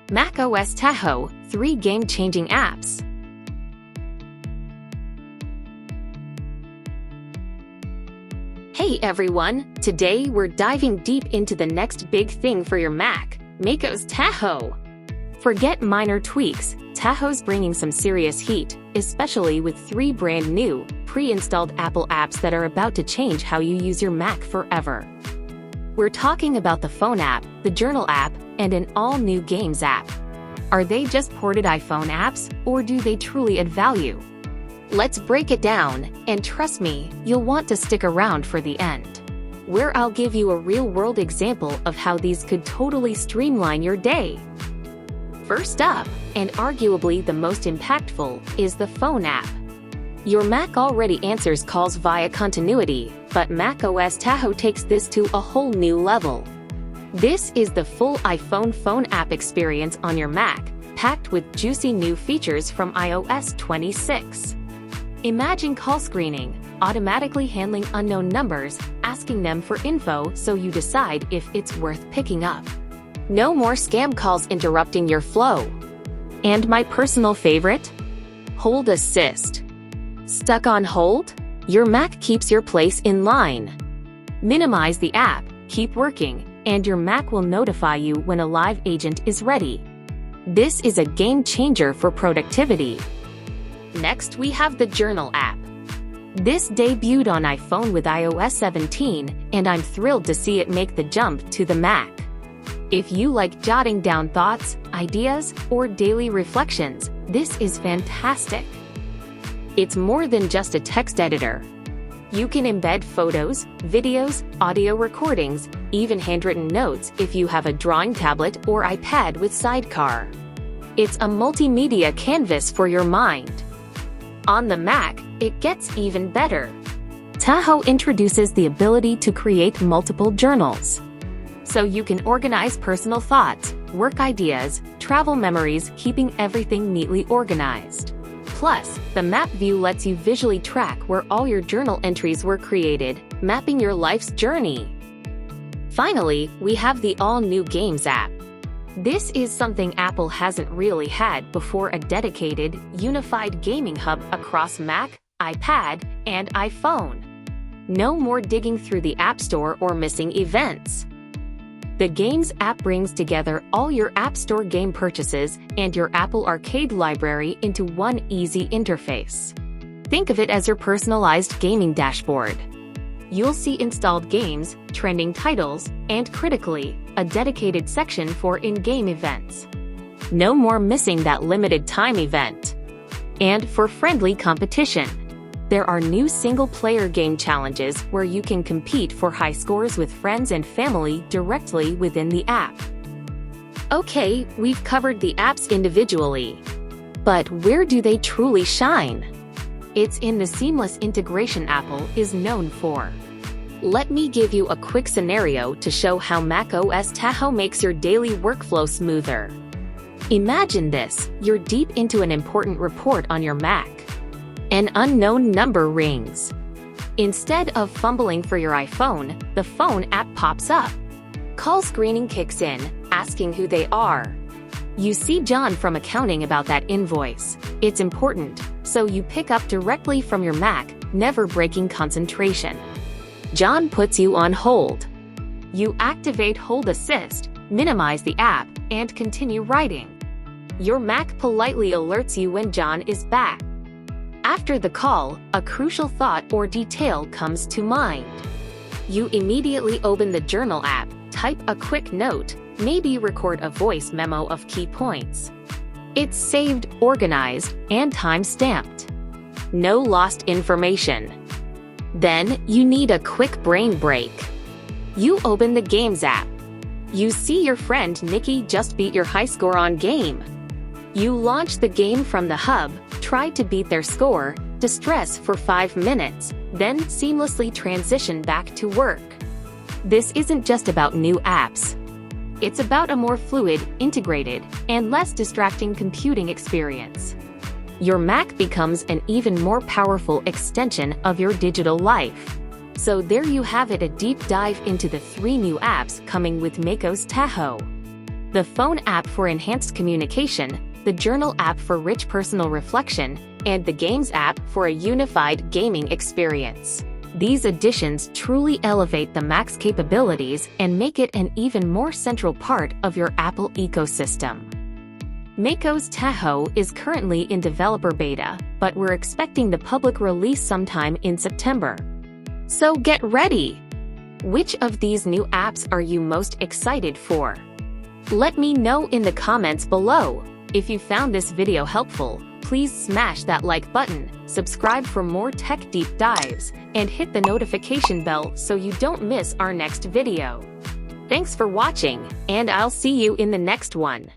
macOS Tahoe, 3 game-changing apps. Hey everyone! Today we're diving deep into the next big thing for your Mac, macOS Tahoe. Forget minor tweaks, Tahoe's bringing some serious heat, especially with 3 brand new, pre-installed Apple apps that are about to change how you use your Mac forever. We're talking about the Phone app, the Journal app, and an all-new Games app. Are they just ported iPhone apps, or do they truly add value? Let's break it down, and trust me, you'll want to stick around for the end, where I'll give you a real-world example of how these could totally streamline your day. First up, and arguably the most impactful, is the Phone app. Your Mac already answers calls via continuity, but macOS Tahoe takes this to a whole new level. This is the full iPhone phone app experience on your Mac, packed with juicy new features from iOS 26. Imagine call screening, automatically handling unknown numbers, asking them for info so you decide if it's worth picking up. No more scam calls interrupting your flow. And my personal favorite? Hold Assist. Stuck on hold? Your Mac keeps your place in line. Minimize the app, keep working, and your Mac will notify you when a live agent is ready. This is a game changer for productivity. Next, we have the Journal app. This debuted on iPhone with iOS 17, and I'm thrilled to see it make the jump to the Mac. If you like jotting down thoughts, ideas, or daily reflections, this is fantastic. It's more than just a text editor. You can embed photos, videos, audio recordings, even handwritten notes if you have a drawing tablet or iPad with Sidecar. It's a multimedia canvas for your mind. On the Mac, it gets even better. Tahoe introduces the ability to create multiple journals. So you can organize personal thoughts, work ideas, travel memories, keeping everything neatly organized. Plus, the map view lets you visually track where all your journal entries were created, mapping your life's journey. Finally, we have the all-new Games app. This is something Apple hasn't really had before, a dedicated, unified gaming hub across Mac, iPad, and iPhone. No more digging through the App Store or missing events. The Games app brings together all your App Store game purchases and your Apple Arcade library into one easy interface. Think of it as your personalized gaming dashboard. You'll see installed games, trending titles, and critically, a dedicated section for in-game events. No more missing that limited time event. And for friendly competition, there are new single-player game challenges where you can compete for high scores with friends and family directly within the app. Okay, we've covered the apps individually. But where do they truly shine? It's in the seamless integration Apple is known for. Let me give you a quick scenario to show how macOS Tahoe makes your daily workflow smoother. Imagine this: you're deep into an important report on your Mac. An unknown number rings. Instead of fumbling for your iPhone, the Phone app pops up. Call screening kicks in, asking who they are. You see John from accounting about that invoice. It's important, so you pick up directly from your Mac, never breaking concentration. John puts you on hold. You activate Hold Assist, minimize the app, and continue writing. Your Mac politely alerts you when John is back. After the call, a crucial thought or detail comes to mind. You immediately open the Journal app, type a quick note, maybe record a voice memo of key points. It's saved, organized, and time-stamped. No lost information. Then, you need a quick brain break. You open the Games app. You see your friend Nikki just beat your high score on game. You launch the game from the hub, try to beat their score, distress for 5 minutes, then seamlessly transition back to work. This isn't just about new apps. It's about a more fluid, integrated, and less distracting computing experience. Your Mac becomes an even more powerful extension of your digital life. So there you have it, a deep dive into the 3 new apps coming with macOS Tahoe. the phone app for enhanced communication, the journal app for rich personal reflection, and the games app for a unified gaming experience. These additions truly elevate the Mac's capabilities and make it an even more central part of your Apple ecosystem. macOS Tahoe is currently in developer beta, but we're expecting the public release sometime in September. So get ready! Which of these new apps are you most excited for? Let me know in the comments below. If you found this video helpful, please smash that like button, subscribe for more tech deep dives, and hit the notification bell so you don't miss our next video. Thanks for watching, and I'll see you in the next one.